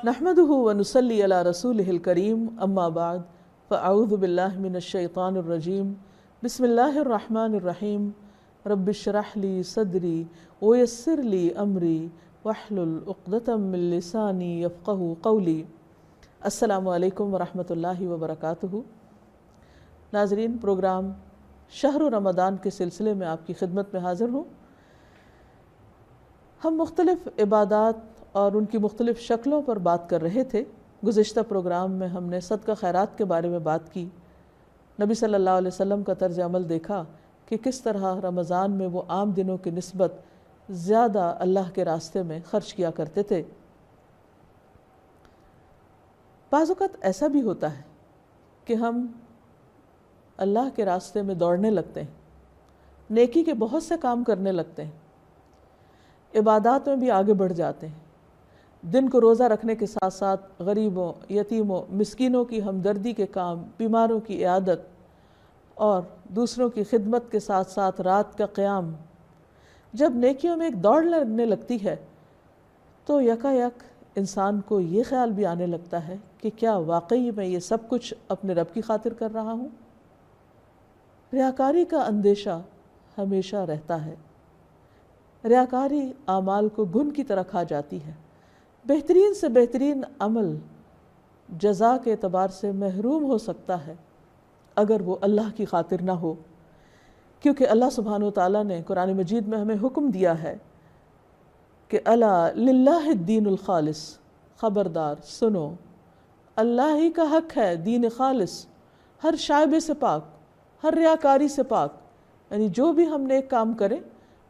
نحمده ونصلي على رسوله الكريم اما بعد فاعوذ بالله من الشيطان الرجيم بسم الله الرحمن الرحيم رب اشرح لي صدري ويسر لي امري واحلل عقدة من لساني يفقهوا قولي۔ السلام علیکم ورحمۃ اللہ وبرکاتہ۔ ناظرین، پروگرام شہر رمضان کے سلسلے میں آپ کی خدمت میں حاضر ہوں۔ ہم مختلف عبادات اور ان کی مختلف شکلوں پر بات کر رہے تھے۔ گزشتہ پروگرام میں ہم نے صدقہ خیرات کے بارے میں بات کی، نبی صلی اللہ علیہ وسلم کا طرز عمل دیکھا کہ کس طرح رمضان میں وہ عام دنوں کی نسبت زیادہ اللہ کے راستے میں خرچ کیا کرتے تھے۔ بعض اوقات ایسا بھی ہوتا ہے کہ ہم اللہ کے راستے میں دوڑنے لگتے ہیں، نیکی کے بہت سے کام کرنے لگتے ہیں، عبادات میں بھی آگے بڑھ جاتے ہیں، دن کو روزہ رکھنے کے ساتھ ساتھ غریبوں، یتیموں، مسکینوں کی ہمدردی کے کام، بیماروں کی عیادت اور دوسروں کی خدمت کے ساتھ ساتھ رات کا قیام۔ جب نیکیوں میں ایک دوڑ لگنے لگتی ہے تو یکایک انسان کو یہ خیال بھی آنے لگتا ہے کہ کیا واقعی میں یہ سب کچھ اپنے رب کی خاطر کر رہا ہوں؟ ریاکاری کا اندیشہ ہمیشہ رہتا ہے۔ ریاکاری اعمال کو گھن کی طرح کھا جاتی ہے۔ بہترین سے بہترین عمل جزا کے اعتبار سے محروم ہو سکتا ہے اگر وہ اللہ کی خاطر نہ ہو، کیونکہ اللہ سبحانہ وتعالیٰ نے قرآن مجید میں ہمیں حکم دیا ہے کہ الا للہ الدین الخالص، خبردار سنو، اللہ ہی کا حق ہے دین خالص، ہر شائبے سے پاک، ہر ریاکاری سے پاک، یعنی جو بھی ہم نیک کام کریں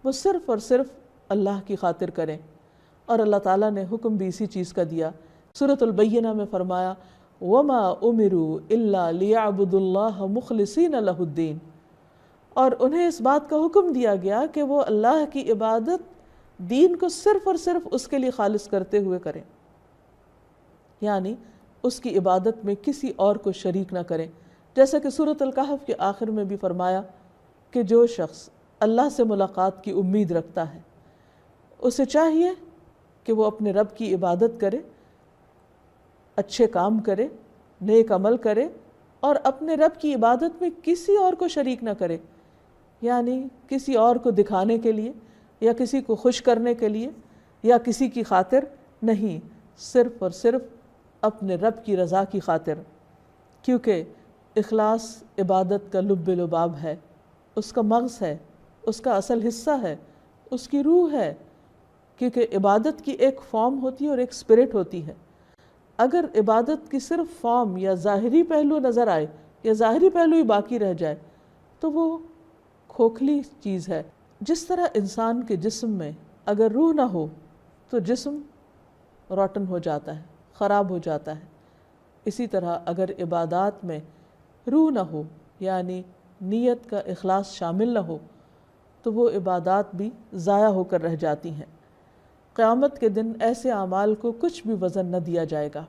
وہ صرف اور صرف اللہ کی خاطر کریں۔ اور اللہ تعالیٰ نے حکم بھی اسی چیز کا دیا۔ سورۃ البینہ میں فرمایا وما امروا الا لیعبدوا اللہ مخلصین لہ الدین، اور انہیں اس بات کا حکم دیا گیا کہ وہ اللہ کی عبادت دین کو صرف اور صرف اس کے لیے خالص کرتے ہوئے کریں، یعنی اس کی عبادت میں کسی اور کو شریک نہ کریں۔ جیسا کہ سورۃ الکہف کے آخر میں بھی فرمایا کہ جو شخص اللہ سے ملاقات کی امید رکھتا ہے اسے چاہیے کہ وہ اپنے رب کی عبادت کرے، اچھے کام کرے، نیک عمل کرے، اور اپنے رب کی عبادت میں کسی اور کو شریک نہ کرے، یعنی کسی اور کو دکھانے کے لیے یا کسی کو خوش کرنے کے لیے یا کسی کی خاطر نہیں، صرف اور صرف اپنے رب کی رضا کی خاطر، کیونکہ اخلاص عبادت کا لب لباب ہے، اس کا مغز ہے، اس کا اصل حصہ ہے، اس کی روح ہے، کیونکہ عبادت کی ایک فارم ہوتی ہے اور ایک اسپرٹ ہوتی ہے۔ اگر عبادت کی صرف فارم یا ظاہری پہلو نظر آئے یا ظاہری پہلو ہی باقی رہ جائے تو وہ کھوکھلی چیز ہے۔ جس طرح انسان کے جسم میں اگر روح نہ ہو تو جسم روٹن ہو جاتا ہے، خراب ہو جاتا ہے، اسی طرح اگر عبادات میں روح نہ ہو، یعنی نیت کا اخلاص شامل نہ ہو، تو وہ عبادات بھی ضائع ہو کر رہ جاتی ہیں۔ قیامت کے دن ایسے اعمال کو کچھ بھی وزن نہ دیا جائے گا۔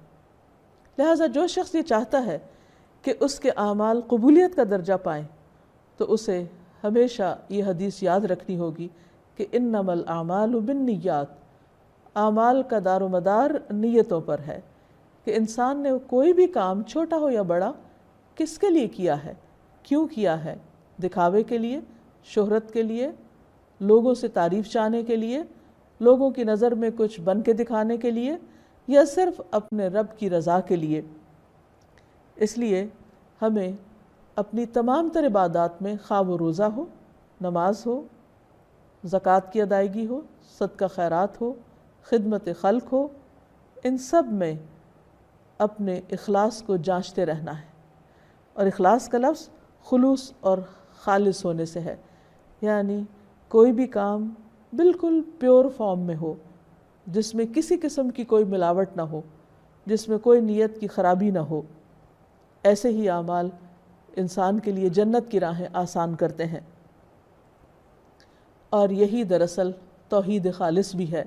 لہٰذا جو شخص یہ چاہتا ہے کہ اس کے اعمال قبولیت کا درجہ پائیں تو اسے ہمیشہ یہ حدیث یاد رکھنی ہوگی کہ انما الاعمال بالنیات، اعمال کا دار و مدار نیتوں پر ہے، کہ انسان نے کوئی بھی کام چھوٹا ہو یا بڑا کس کے لیے کیا ہے، کیوں کیا ہے، دکھاوے کے لیے، شہرت کے لیے، لوگوں سے تعریف چاہنے کے لیے، لوگوں کی نظر میں کچھ بن کے دکھانے کے لیے، یا صرف اپنے رب کی رضا کے لیے۔ اس لیے ہمیں اپنی تمام تر عبادات میں، خواہ وہ روزہ ہو، نماز ہو، زکوٰۃ کی ادائیگی ہو، صدقہ خیرات ہو، خدمت خلق ہو، ان سب میں اپنے اخلاص کو جانچتے رہنا ہے۔ اور اخلاص کا لفظ خلوص اور خالص ہونے سے ہے، یعنی کوئی بھی کام بالکل پیور فارم میں ہو، جس میں کسی قسم کی کوئی ملاوٹ نہ ہو، جس میں کوئی نیت کی خرابی نہ ہو۔ ایسے ہی اعمال انسان کے لیے جنت کی راہیں آسان کرتے ہیں، اور یہی دراصل توحید خالص بھی ہے۔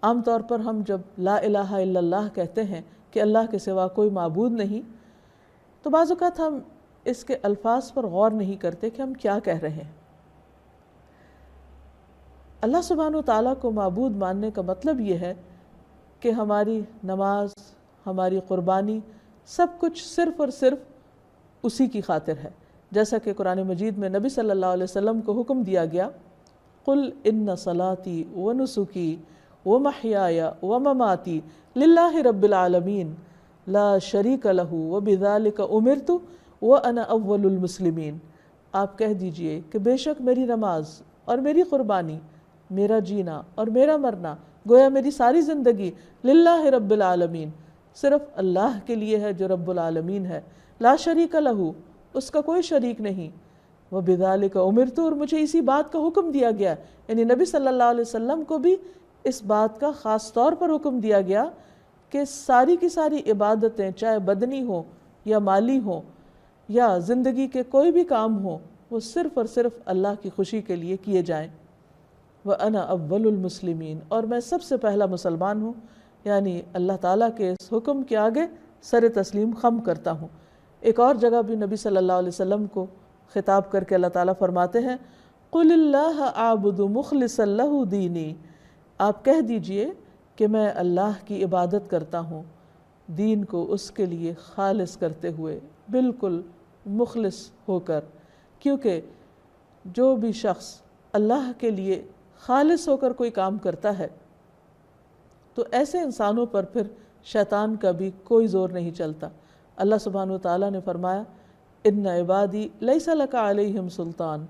عام طور پر ہم جب لا الہ الا اللہ کہتے ہیں کہ اللہ کے سوا کوئی معبود نہیں، تو بعض اوقات ہم اس کے الفاظ پر غور نہیں کرتے کہ ہم کیا کہہ رہے ہیں۔ اللہ سبحانہ و تعالیٰ کو معبود ماننے کا مطلب یہ ہے کہ ہماری نماز، ہماری قربانی، سب کچھ صرف اور صرف اسی کی خاطر ہے. جیسا کہ قرآن مجید میں نبی صلی اللہ علیہ وسلم کو حکم دیا گیا، قل ان صلاتی ونسکی ومحیای ومماتی للہ رب العالمین لا شریک لہ وبذالک امرت وانا اول المسلمین. آپ کہہ دیجئے کہ بے شک میری نماز اور میری قربانی، میرا جینا اور میرا مرنا، گویا میری ساری زندگی للہ رب العالمین، صرف اللہ کے لیے ہے جو رب العالمین ہے. لا شریک لہ، اس کا کوئی شریک نہیں. وبذالک امرت، اور مجھے اسی بات کا حکم دیا گیا. یعنی نبی صلی اللہ علیہ وسلم کو بھی اس بات کا خاص طور پر حکم دیا گیا کہ ساری کی ساری عبادتیں، چاہے بدنی ہوں یا مالی ہوں یا زندگی کے کوئی بھی کام ہوں، وہ صرف اور صرف اللہ کی خوشی کے لیے کیے جائیں. وَأَنَا أَوَّلُ الْمُسْلِمِينَ، اور میں سب سے پہلا مسلمان ہوں. یعنی اللہ تعالیٰ کے اس حکم کے آگے سر تسلیم خم کرتا ہوں. ایک اور جگہ بھی نبی صلی اللہ علیہ وسلم کو خطاب کر کے اللہ تعالیٰ فرماتے ہیں، قُلِ اللَّهَ أَعْبُدُ مُخْلِصًا لَهُ دِينِي، آپ کہہ دیجئے کہ میں اللہ کی عبادت کرتا ہوں، دین کو اس کے لیے خالص کرتے ہوئے، بالکل مخلص ہو کر. کیونکہ جو بھی شخص اللہ کے لیے خالص ہو کر کوئی کام کرتا ہے تو ایسے انسانوں پر پھر شیطان کا بھی کوئی زور نہیں چلتا. اللہ سبحانہ وتعالیٰ نے فرمایا، ان عبادی لیس لک علیہم سلطان،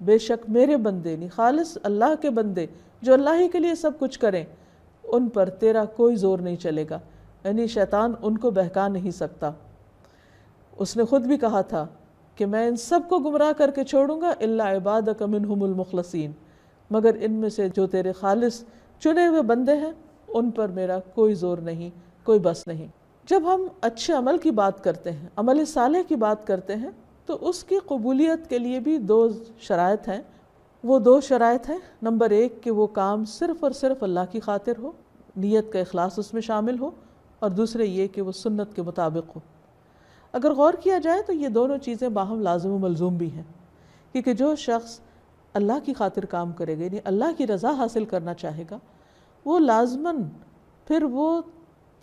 بے شک میرے بندے، نہیں خالص اللہ کے بندے جو اللہ ہی کے لیے سب کچھ کریں، ان پر تیرا کوئی زور نہیں چلے گا. یعنی شیطان ان کو بہکا نہیں سکتا. اس نے خود بھی کہا تھا کہ میں ان سب کو گمراہ کر کے چھوڑوں گا الا عبادک منہم المخلصین، مگر ان میں سے جو تیرے خالص چنے ہوئے بندے ہیں ان پر میرا کوئی زور نہیں، کوئی بس نہیں. جب ہم اچھے عمل کی بات کرتے ہیں، عمل صالح کی بات کرتے ہیں، تو اس کی قبولیت کے لیے بھی دو شرائط ہیں. وہ دو شرائط ہیں، نمبر ایک کہ وہ کام صرف اور صرف اللہ کی خاطر ہو، نیت کا اخلاص اس میں شامل ہو، اور دوسرے یہ کہ وہ سنت کے مطابق ہو. اگر غور کیا جائے تو یہ دونوں چیزیں باہم لازم و ملزوم بھی ہیں، کیونکہ جو شخص اللہ کی خاطر کام کرے گا، یعنی اللہ کی رضا حاصل کرنا چاہے گا، وہ لازماً پھر وہ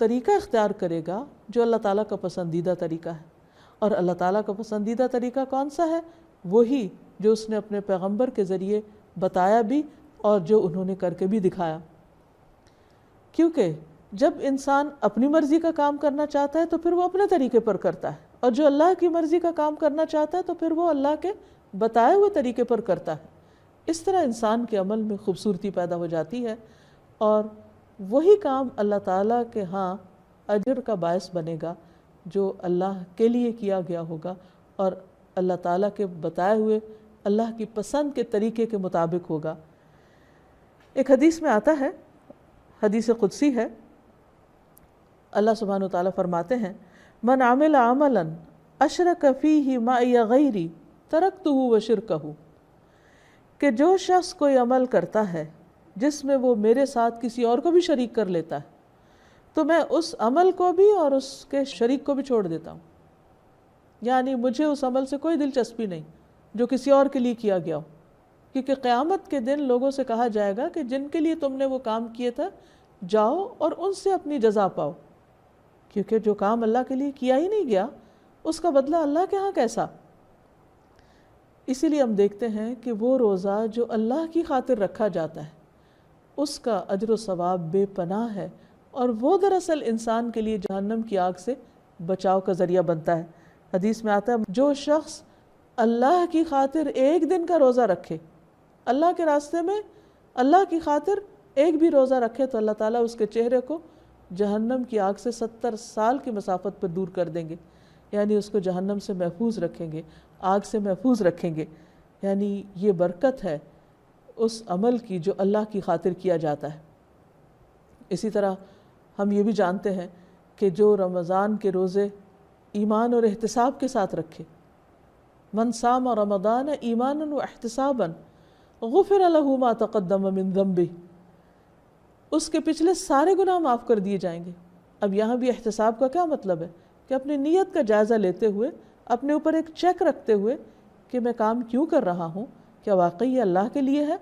طریقہ اختیار کرے گا جو اللہ تعالیٰ کا پسندیدہ طریقہ ہے. اور اللہ تعالیٰ کا پسندیدہ طریقہ کون سا ہے؟ وہی جو اس نے اپنے پیغمبر کے ذریعے بتایا بھی اور جو انہوں نے کر کے بھی دکھایا. کیونکہ جب انسان اپنی مرضی کا کام کرنا چاہتا ہے تو پھر وہ اپنے طریقے پر کرتا ہے، اور جو اللہ کی مرضی کا کام کرنا چاہتا ہے تو پھر وہ اللہ کے بتائے ہوئے طریقے پر کرتا ہے. اس طرح انسان کے عمل میں خوبصورتی پیدا ہو جاتی ہے، اور وہی کام اللہ تعالیٰ کے ہاں اجر کا باعث بنے گا جو اللہ کے لیے کیا گیا ہوگا اور اللہ تعالیٰ کے بتائے ہوئے اللہ کی پسند کے طریقے کے مطابق ہوگا. ایک حدیث میں آتا ہے، حدیث قدسی ہے، اللہ سبحانہ وتعالیٰ فرماتے ہیں، من عمل عملا اشرک فیہ معی غیری ترکتہ وشرکہ، کہ جو شخص کوئی عمل کرتا ہے جس میں وہ میرے ساتھ کسی اور کو بھی شریک کر لیتا ہے تو میں اس عمل کو بھی اور اس کے شریک کو بھی چھوڑ دیتا ہوں. یعنی مجھے اس عمل سے کوئی دلچسپی نہیں جو کسی اور کے لیے کیا گیا ہو، کیونکہ قیامت کے دن لوگوں سے کہا جائے گا کہ جن کے لیے تم نے وہ کام کیے تھے جاؤ اور ان سے اپنی جزا پاؤ، کیونکہ جو کام اللہ کے لیے کیا ہی نہیں گیا اس کا بدلہ اللہ کے ہاں کیسا. اسی لیے ہم دیکھتے ہیں کہ وہ روزہ جو اللہ کی خاطر رکھا جاتا ہے اس کا اجر و ثواب بے پناہ ہے، اور وہ دراصل انسان کے لیے جہنم کی آگ سے بچاؤ کا ذریعہ بنتا ہے. حدیث میں آتا ہے، جو شخص اللہ کی خاطر ایک دن کا روزہ رکھے، اللہ کے راستے میں اللہ کی خاطر ایک بھی روزہ رکھے، تو اللہ تعالیٰ اس کے چہرے کو جہنم کی آگ سے 70 سال کی مسافت پر دور کر دیں گے. یعنی اس کو جہنم سے محفوظ رکھیں گے، آگ سے محفوظ رکھیں گے. یعنی یہ برکت ہے اس عمل کی جو اللہ کی خاطر کیا جاتا ہے. اسی طرح ہم یہ بھی جانتے ہیں کہ جو رمضان کے روزے ایمان اور احتساب کے ساتھ رکھے، من صام رمضان ایمانا و احتسابا غفر له ما تقدم من ذنبه، اس کے پچھلے سارے گناہ معاف کر دیے جائیں گے. اب یہاں بھی احتساب کا کیا مطلب ہے کہ اپنی نیت کا جائزہ لیتے ہوئے، اپنے اوپر ایک چیک رکھتے ہوئے کہ میں کام کیوں کر رہا ہوں، کیا واقعی یہ اللہ کے لیے ہے؟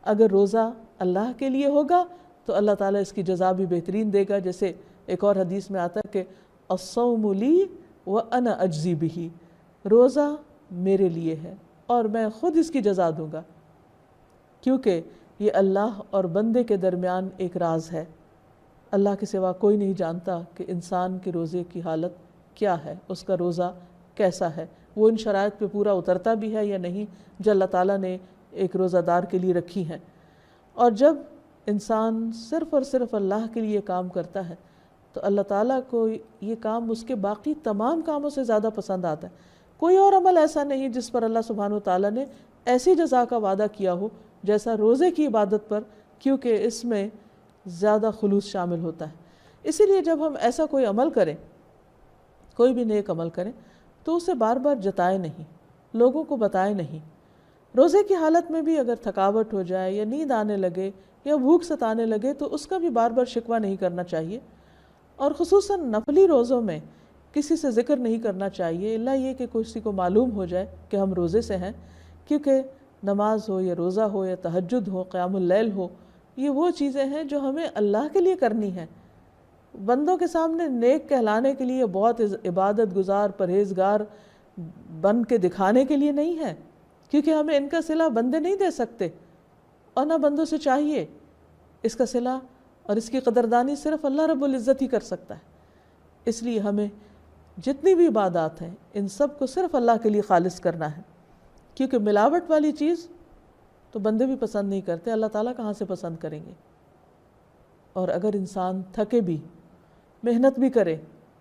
اگر روزہ اللہ کے لیے ہوگا تو اللہ تعالیٰ اس کی جزا بھی بہترین دے گا. جیسے ایک اور حدیث میں آتا ہے کہ الصوم لی وانا اجزی بہ، روزہ میرے لیے ہے اور میں خود اس کی جزا دوں گا، کیونکہ یہ اللہ اور بندے کے درمیان ایک راز ہے. اللہ کے سوا کوئی نہیں جانتا کہ انسان کے روزے کی حالت کیا ہے، اس کا روزہ کیسا ہے، وہ ان شرائط پہ پورا اترتا بھی ہے یا نہیں جو اللہ تعالیٰ نے ایک روزہ دار کے لیے رکھی ہیں. اور جب انسان صرف اور صرف اللہ کے لیے کام کرتا ہے تو اللہ تعالیٰ کو یہ کام اس کے باقی تمام کاموں سے زیادہ پسند آتا ہے. کوئی اور عمل ایسا نہیں جس پر اللہ سبحانہ و تعالیٰ نے ایسی جزا کا وعدہ کیا ہو جیسا روزے کی عبادت پر، کیونکہ اس میں زیادہ خلوص شامل ہوتا ہے. اسی لیے جب ہم ایسا کوئی عمل کریں، کوئی بھی نیک عمل کریں، تو اسے بار بار جتائے نہیں، لوگوں کو بتائے نہیں. روزے کی حالت میں بھی اگر تھکاوٹ ہو جائے یا نیند آنے لگے یا بھوک ستانے لگے تو اس کا بھی بار بار شکوہ نہیں کرنا چاہیے. اور خصوصاً نفلی روزوں میں کسی سے ذکر نہیں کرنا چاہیے الا یہ کہ کسی کو معلوم ہو جائے کہ ہم روزے سے ہیں، کیونکہ نماز ہو یا روزہ ہو یا تہجد ہو، قیام اللیل ہو، یہ وہ چیزیں ہیں جو ہمیں اللہ کے لیے کرنی ہیں. بندوں کے سامنے نیک کہلانے کے لیے، بہت عبادت گزار پرہیزگار بن کے دکھانے کے لیے نہیں ہے، کیونکہ ہمیں ان کا صلہ بندے نہیں دے سکتے اور نہ بندوں سے چاہیے. اس کا صلہ اور اس کی قدردانی صرف اللہ رب العزت ہی کر سکتا ہے. اس لیے ہمیں جتنی بھی عبادات ہیں ان سب کو صرف اللہ کے لیے خالص کرنا ہے، کیونکہ ملاوٹ والی چیز تو بندے بھی پسند نہیں کرتے، اللہ تعالیٰ کہاں سے پسند کریں گے. اور اگر انسان تھکے بھی، محنت بھی کرے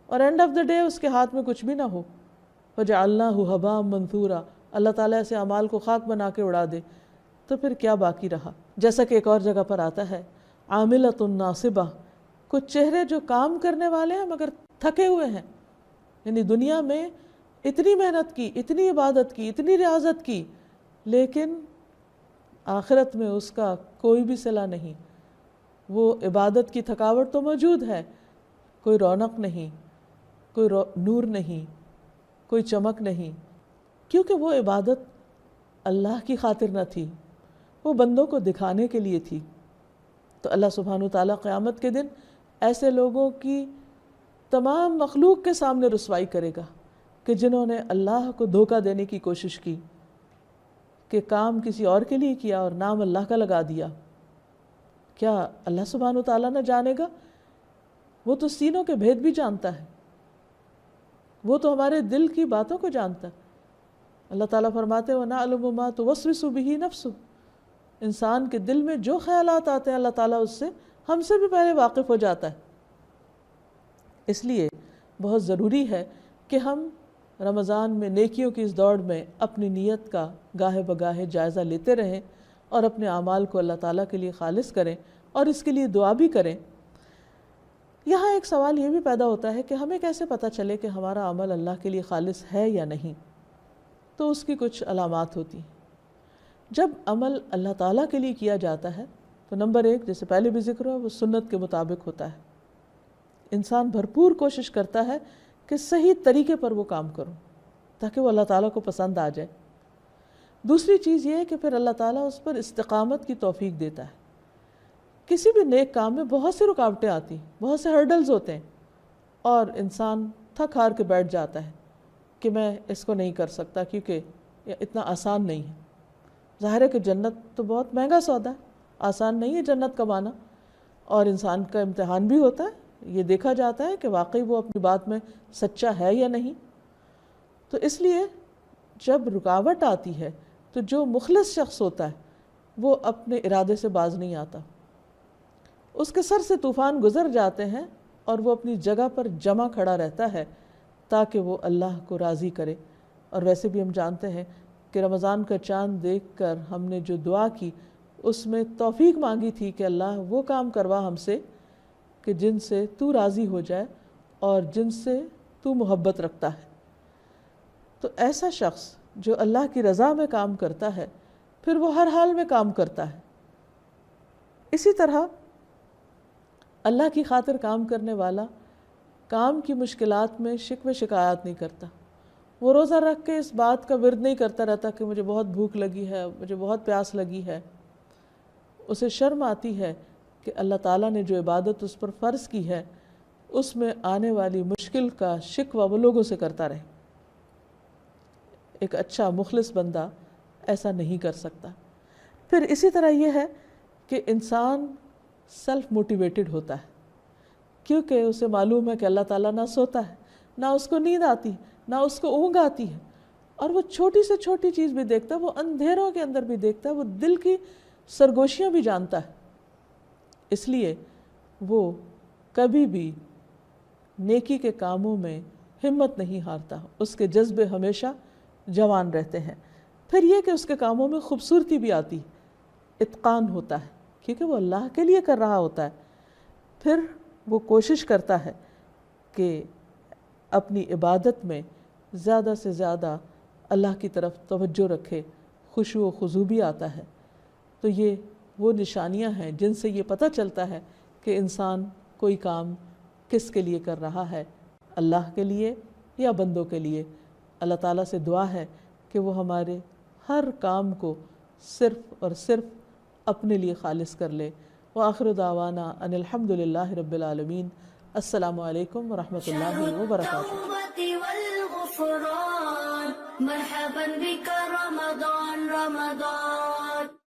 اور اینڈ آف دا ڈے اس کے ہاتھ میں کچھ بھی نہ ہو، وَجَعَلْنَاهُ هَبَاءً مَنْثُورًا، اللہ تعالیٰ ایسے اعمال کو خاک بنا کے اڑا دے، تو پھر کیا باقی رہا. جیسا کہ ایک اور جگہ پر آتا ہے عاملۃ ناصبہ، کچھ چہرے جو کام کرنے والے ہیں مگر تھکے ہوئے ہیں. یعنی دنیا میں اتنی محنت کی، اتنی عبادت کی، اتنی ریاضت کی، لیکن آخرت میں اس کا کوئی بھی صلہ نہیں. وہ عبادت کی تھکاوٹ تو موجود ہے، کوئی رونق نہیں، کوئی نور نہیں، کوئی چمک نہیں، کیونکہ وہ عبادت اللہ کی خاطر نہ تھی، وہ بندوں کو دکھانے کے لیے تھی. تو اللہ سبحانہ و تعالیٰ قیامت کے دن ایسے لوگوں کی تمام مخلوق کے سامنے رسوائی کرے گا کہ جنہوں نے اللہ کو دھوکہ دینے کی کوشش کی، کہ کام کسی اور کے لیے کیا اور نام اللہ کا لگا دیا. کیا اللہ سبحانہ و تعالیٰ نہ جانے گا؟ وہ تو سینوں کے بھید بھی جانتا ہے، وہ تو ہمارے دل کی باتوں کو جانتا ہے. اللہ تعالیٰ فرماتے ہیں وَنَعْلَمُ مَا تُوَسْوِسُ بِهِ نَفْسُهُ، انسان کے دل میں جو خیالات آتے ہیں اللہ تعالیٰ اس سے ہم سے بھی پہلے واقف ہو جاتا ہے. اس لیے بہت ضروری ہے کہ ہم رمضان میں نیکیوں کی اس دوڑ میں اپنی نیت کا گاہے بگاہے جائزہ لیتے رہیں اور اپنے اعمال کو اللہ تعالیٰ کے لیے خالص کریں اور اس کے لیے دعا بھی کریں. یہاں ایک سوال یہ بھی پیدا ہوتا ہے کہ ہمیں کیسے پتہ چلے کہ ہمارا عمل اللہ کے لیے خالص ہے یا نہیں؟ تو اس کی کچھ علامات ہوتی ہیں. جب عمل اللہ تعالیٰ کے لیے کیا جاتا ہے تو نمبر 1، جیسے پہلے بھی ذکر ہوا، وہ سنت کے مطابق ہوتا ہے. انسان بھرپور کوشش کرتا ہے کہ صحیح طریقے پر وہ کام کروں تاکہ وہ اللہ تعالیٰ کو پسند آ جائے. دوسری چیز یہ ہے کہ پھر اللہ تعالیٰ اس پر استقامت کی توفیق دیتا ہے. کسی بھی نیک کام میں بہت سی رکاوٹیں آتی ہیں، بہت سے ہرڈلز ہوتے ہیں، اور انسان تھک ہار کے بیٹھ جاتا ہے کہ میں اس کو نہیں کر سکتا کیونکہ یہ اتنا آسان نہیں ہے. ظاہر ہے کہ جنت تو بہت مہنگا سودا ہے، آسان نہیں ہے جنت کمانا، اور انسان کا امتحان بھی ہوتا ہے. یہ دیکھا جاتا ہے کہ واقعی وہ اپنی بات میں سچا ہے یا نہیں. تو اس لیے جب رکاوٹ آتی ہے تو جو مخلص شخص ہوتا ہے وہ اپنے ارادے سے باز نہیں آتا. اس کے سر سے طوفان گزر جاتے ہیں اور وہ اپنی جگہ پر جمع کھڑا رہتا ہے تاکہ وہ اللہ کو راضی کرے. اور ویسے بھی ہم جانتے ہیں کہ رمضان کا چاند دیکھ کر ہم نے جو دعا کی اس میں توفیق مانگی تھی کہ اللہ وہ کام کروا ہم سے کہ جن سے تو راضی ہو جائے اور جن سے تو محبت رکھتا ہے. تو ایسا شخص جو اللہ کی رضا میں کام کرتا ہے پھر وہ ہر حال میں کام کرتا ہے. اسی طرح اللہ کی خاطر کام کرنے والا کام کی مشکلات میں شکوے شکایات نہیں کرتا. وہ روزہ رکھ کے اس بات کا ورد نہیں کرتا رہتا کہ مجھے بہت بھوک لگی ہے، مجھے بہت پیاس لگی ہے. اسے شرم آتی ہے کہ اللہ تعالیٰ نے جو عبادت اس پر فرض کی ہے اس میں آنے والی مشکل کا شکوہ وہ لوگوں سے کرتا رہے. ایک اچھا مخلص بندہ ایسا نہیں کر سکتا. پھر اسی طرح یہ ہے کہ انسان سیلف موٹیویٹڈ ہوتا ہے کیونکہ اسے معلوم ہے کہ اللہ تعالیٰ نہ سوتا ہے، نہ اس کو نیند آتی، نہ اس کو اونگ آتی ہے، اور وہ چھوٹی سے چھوٹی چیز بھی دیکھتا ہے، وہ اندھیروں کے اندر بھی دیکھتا ہے، وہ دل کی سرگوشیاں بھی جانتا ہے. اس لیے وہ کبھی بھی نیکی کے کاموں میں ہمت نہیں ہارتا، اس کے جذبے ہمیشہ جوان رہتے ہیں. پھر یہ کہ اس کے کاموں میں خوبصورتی بھی آتی، اتقان ہوتا ہے کیونکہ وہ اللہ کے لیے کر رہا ہوتا ہے. پھر وہ کوشش کرتا ہے کہ اپنی عبادت میں زیادہ سے زیادہ اللہ کی طرف توجہ رکھے، خشوع و خضوع بھی آتا ہے. تو یہ وہ نشانیاں ہیں جن سے یہ پتہ چلتا ہے کہ انسان کوئی کام کس کے لیے کر رہا ہے، اللہ کے لیے یا بندوں کے لیے. اللہ تعالیٰ سے دعا ہے کہ وہ ہمارے ہر کام کو صرف اور صرف اپنے لیے خالص کر لے. وآخر دعوانا ان الحمد للہ رب العالمین. السلام علیکم ورحمۃ اللہ وبرکاتہ. مرحبا بك رمضان رمضان